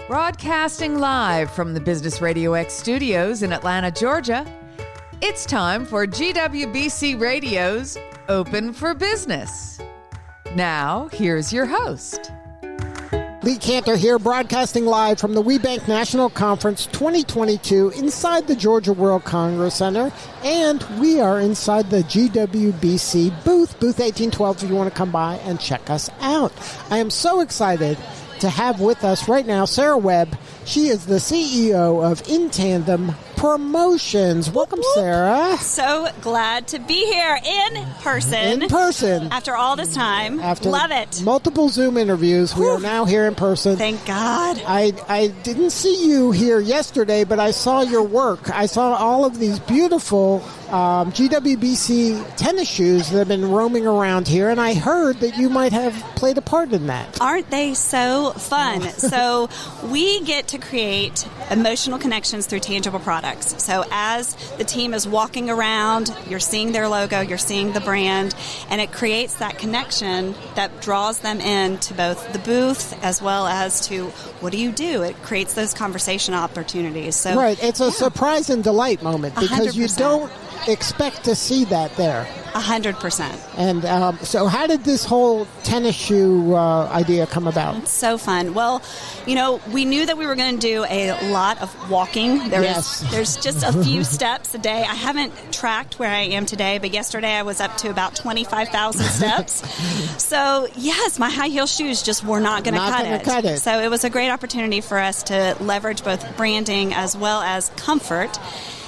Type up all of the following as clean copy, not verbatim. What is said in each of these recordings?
Broadcasting live from the Business RadioX Studios in Atlanta, Georgia, it's time for GWBC Radio's Open for Business. Now, here's your host. Lee Kantor here, broadcasting live from the WBENC National Conference 2022 inside the Georgia World Congress Center, and we are inside the GWBC booth 1812 if you want to come by and check us out. I am so excited to have with us right now Sara Webb. She is the CEO of Intandem Promotions. Welcome, Sara. So glad to be here in person. In person. After all this time. Love it. Multiple Zoom interviews. We are now here in person. Thank God. I didn't see you here yesterday, but I saw your work. I saw all of these beautiful GWBC tennis shoes that have been roaming around here, and I heard that you might have played a part in that. Aren't they so fun? So we get to create emotional connections through tangible products. So as the team is walking around, you're seeing their logo, you're seeing the brand, and it creates that connection that draws them in to both the booth as well as to what do you do? It creates those conversation opportunities. So right, it's a surprise and delight moment because 100%. You don't expect to see that there. 100%. And so how did this whole tennis shoe idea come about? It's so fun. Well, you know, we knew that we were going to do a lot of walking. There's just a few steps a day. I haven't tracked where I am today, but yesterday I was up to about 25,000 steps. So, yes, my high heel shoes just were not going to cut it. So it was a great opportunity for us to leverage both branding as well as comfort.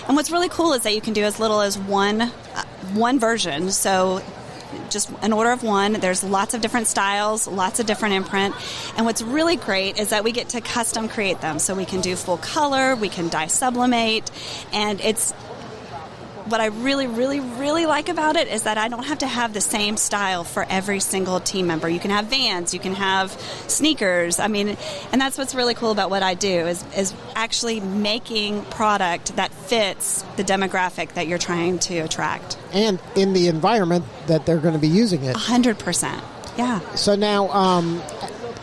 And what's really cool is that you can do as little as one version. So just an order of one. There's lots of different styles, lots of different imprint. And what's really great is that we get to custom create them. So we can do full color, we can dye sublimate, and it's what I really, really, really like about it is that I don't have to have the same style for every single team member. You can have Vans, you can have sneakers. I mean, and that's what's really cool about what I do is actually making product that fits the demographic that you're trying to attract. And in the environment that they're going to be using it. 100%. Yeah. So now,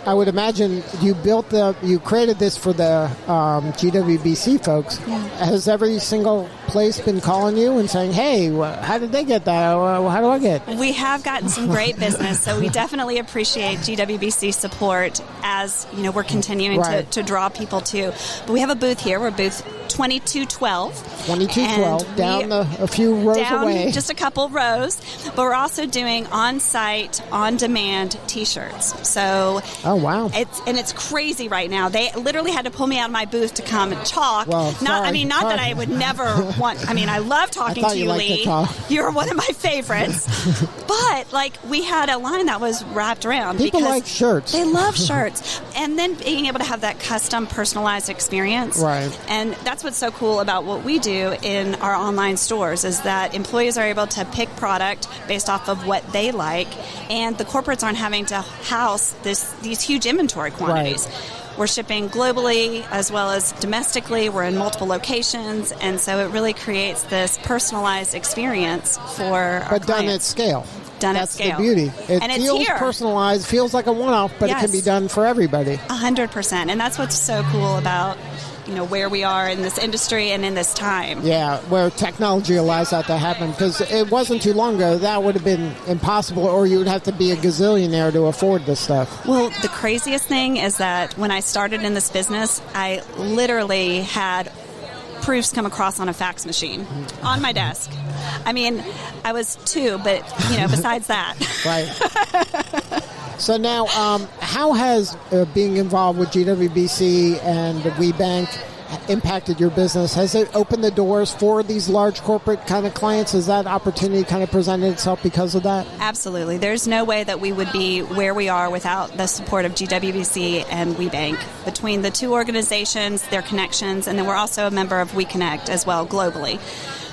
I would imagine you created this for the GWBC folks. Yeah. Has every single place been calling you and saying, hey, how did they get that? How do I get? We have gotten some great business, so we definitely appreciate GWBC support as, you know, we're continuing to draw people to. But we have a booth here. We're booth 2212. 2212, down a few rows away. Just a couple rows. But we're also doing on-site, on-demand T-shirts. So, oh, wow. It's crazy right now. They literally had to pull me out of my booth to come and talk. Well, not that I would never want. I mean, I love talking to you, Lee. You're one of my favorites. But, we had a line that was wrapped around. People like shirts. They love shirts. And then being able to have that custom, personalized experience. Right. And that's what's so cool about what we do in our online stores is that employees are able to pick product based off of what they like, and the corporates aren't having to house these huge inventory quantities. Right. We're shipping globally as well as domestically. We're in multiple locations, and so it really creates this personalized experience for our clients. But done at scale. That's the beauty. It feels personalized, feels like a one-off, but It can be done for everybody. 100%. And that's what's so cool about, you know, where we are in this industry and in this time. Yeah, where technology allows that to happen. Because it wasn't too long ago that would have been impossible, or you would have to be a gazillionaire to afford this stuff. Well, the craziest thing is that when I started in this business, I literally had proofs come across on a fax machine on my desk. I mean, I was 2, but, you know, besides that. Right. So now, how has being involved with GWBC and WBENC impacted your business? Has it opened the doors for these large corporate kind of clients? Has that opportunity kind of presented itself because of that? Absolutely. There's no way that we would be where we are without the support of GWBC and WBENC. Between the two organizations, their connections, and then we're also a member of WeConnect as well globally.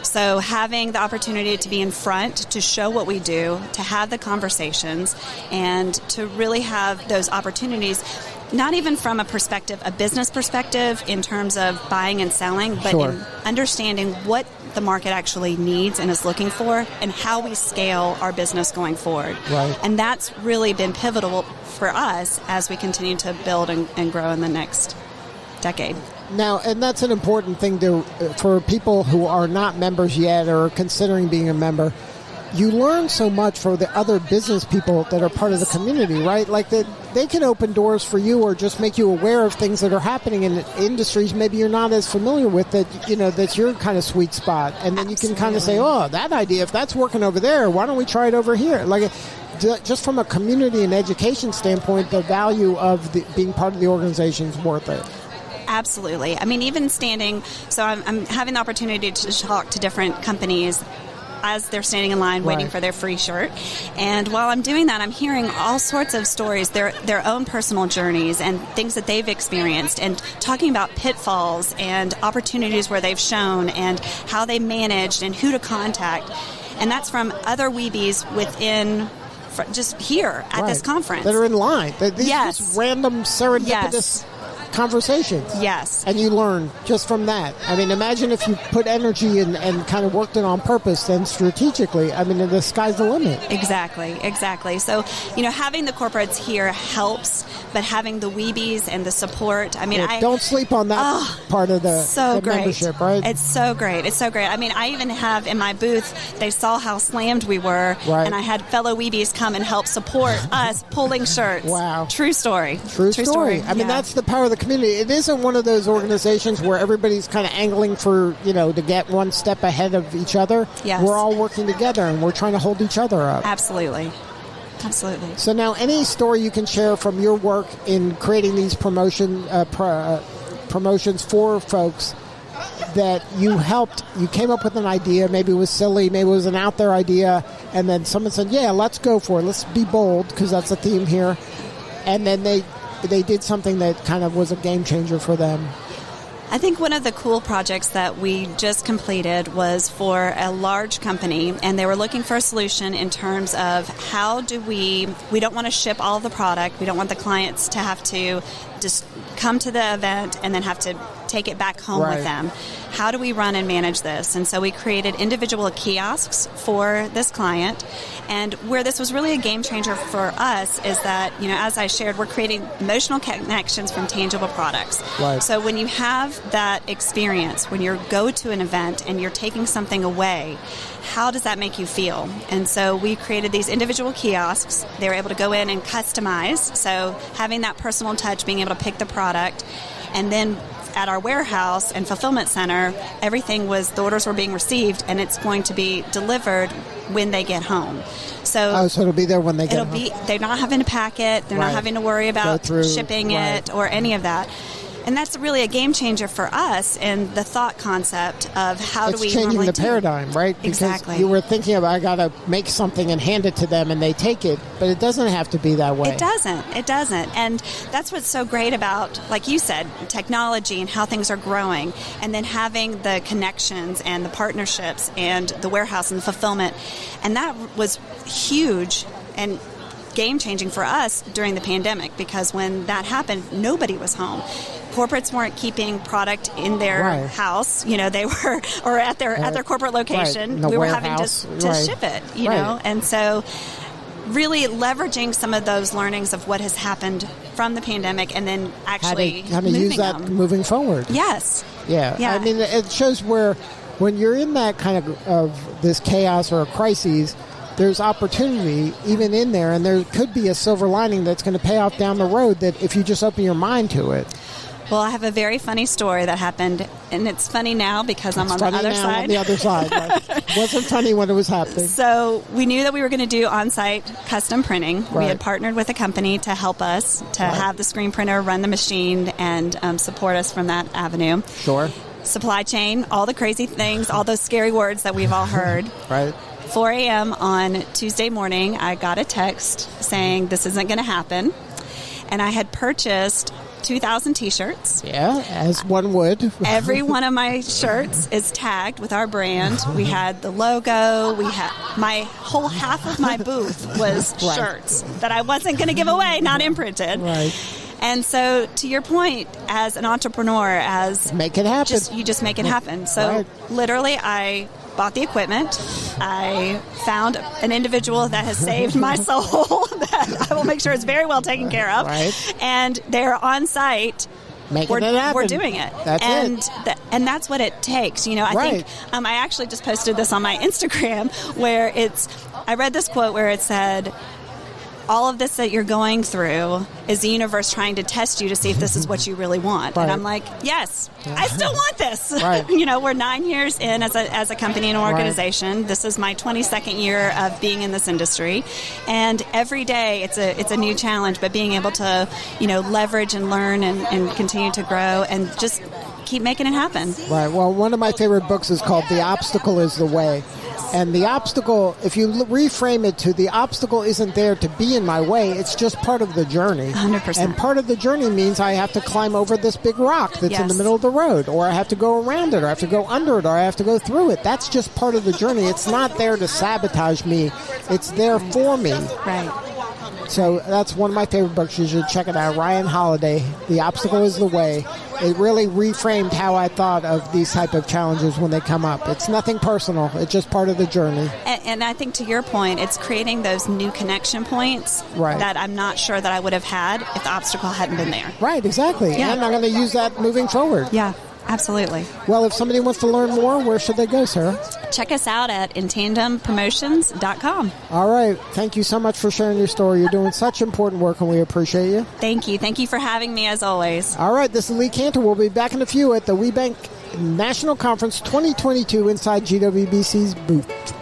So having the opportunity to be in front, to show what we do, to have the conversations, and to really have those opportunities, not even from a business perspective in terms of buying and selling, but in understanding what the market actually needs and is looking for and how we scale our business going forward. Right. And that's really been pivotal for us as we continue to build and grow in the next decade. Now, and that's an important thing for people who are not members yet or considering being a member. You learn so much for the other business people that are part of the community, right? Like that they can open doors for you or just make you aware of things that are happening in industries maybe you're not as familiar with, that, you know, that's your kind of sweet spot. And then you can kind of say, oh, that idea, if that's working over there, why don't we try it over here? Like, just from a community and education standpoint, the value of being part of the organization is worth it. Absolutely. I mean, even standing, so I'm having the opportunity to talk to different companies as they're standing in line waiting for their free shirt. And while I'm doing that, I'm hearing all sorts of stories, their own personal journeys and things that they've experienced, and talking about pitfalls and opportunities where they've shown and how they managed and who to contact. And that's from other Weebies within just here at this conference. That are in line. These just random serendipitous conversations. Yes. And you learn just from that. I mean, imagine if you put energy and kind of worked it on purpose and strategically. I mean, the sky's the limit. Exactly. So, you know, having the corporates here helps, but having the Weebies and the support, I mean, don't sleep on that part of the membership, right? It's so great. I mean, I even have in my booth, they saw how slammed we were, and I had fellow Weebies come and help support us pulling shirts. Wow. True story. I mean, that's the power of the community. It isn't one of those organizations where everybody's kind of angling for, you know, to get one step ahead of each other. Yes. We're all working together and we're trying to hold each other up. Absolutely. So now, any story you can share from your work in creating these promotions for folks that you came up with an idea, maybe it was silly, maybe it was an out there idea, and then someone said, yeah, let's go for it, let's be bold, because that's the theme here, and then they did something that kind of was a game changer for them. I think one of the cool projects that we just completed was for a large company, and they were looking for a solution in terms of how do we don't want to ship all the product. We don't want the clients to have to just come to the event and then have to take it back home with them. How do we run and manage this? And so we created individual kiosks for this client. And where this was really a game changer for us is that, you know, as I shared, we're creating emotional connections from tangible products. Right. So when you have that experience, when you go to an event and you're taking something away, how does that make you feel? And so we created these individual kiosks. They were able to go in and customize. So having that personal touch, being able to pick the product, and then at our warehouse and fulfillment center, the orders were being received, and it's going to be delivered when they get home. So it'll be there when they get home. They're not having to pack it. They're not having to worry about shipping it or any of that. And that's really a game changer for us in the thought concept of how do we It's changing the paradigm, right? Because exactly. You were thinking about, I got to make something and hand it to them and they take it, but it doesn't have to be that way. It doesn't. And that's what's so great about, like you said, technology and how things are growing, and then having the connections and the partnerships and the warehouse and the fulfillment. And that was huge and game-changing for us during the pandemic, because when that happened, nobody was home. Corporates weren't keeping product in their house, you know, they were, or at their corporate location. We were having to ship it, you know, and so really leveraging some of those learnings of what has happened from the pandemic, and then actually how to use that moving forward. Yes. Yeah. I mean, it shows where when you're in that kind of this chaos or a crisis, there's opportunity even in there, and there could be a silver lining that's going to pay off down the road, that if you just open your mind to it. Well, I have a very funny story that happened, and it's funny now because I'm on the other side. On the other side. It wasn't funny when it was happening. So we knew that we were going to do on-site custom printing. We had partnered with a company to help us to have the screen printer run the machine and support us from that avenue. Sure. Supply chain, all the crazy things, all those scary words that we've all heard. 4 a.m. on Tuesday morning, I got a text saying this isn't going to happen. And I had purchased 2,000 T-shirts. Yeah, as one would. Every one of my shirts is tagged with our brand. We had the logo. We had my whole half of my booth was shirts that I wasn't going to give away, not imprinted. Right. And so, to your point, as an entrepreneur, make it happen. You just make it happen. So literally, I bought the equipment. I found an individual that has saved my soul that I will make sure it's very well taken care of. And they're on site we're doing it. That's it. And that's what it takes. I think I actually just posted this on my Instagram where I read this quote where it said, all of this that you're going through is the universe trying to test you to see if this is what you really want. Right. And I'm like, yes, I still want this. Right. We're 9 years in as a company and organization. Right. This is my 22nd year of being in this industry. And every day it's a new challenge, but being able to, leverage and learn and continue to grow and just keep making it happen. Right. Well, one of my favorite books is called The Obstacle is the Way. And the obstacle, if you reframe it to the obstacle isn't there to be in my way, it's just part of the journey. 100%. And part of the journey means I have to climb over this big rock that's in the middle of the road, or I have to go around it, or I have to go under it, or I have to go through it. That's just part of the journey. It's not there to sabotage me. It's there for me. Right. So that's one of my favorite books. You should check it out. Ryan Holiday, The Obstacle is the Way. It really reframed how I thought of these type of challenges when they come up. It's nothing personal. It's just part of the journey. And I think to your point, it's creating those new connection points that I'm not sure that I would have had if the obstacle hadn't been there. Right, exactly. Yeah. And I'm going to use that moving forward. Yeah. Absolutely. Well, if somebody wants to learn more, where should they go, Sarah? Check us out at intandempromotions.com. All right. Thank you so much for sharing your story. You're doing such important work, and we appreciate you. Thank you. Thank you for having me, as always. All right. This is Lee Kantor. We'll be back in a few at the WBENC National Conference 2022 inside GWBC's booth.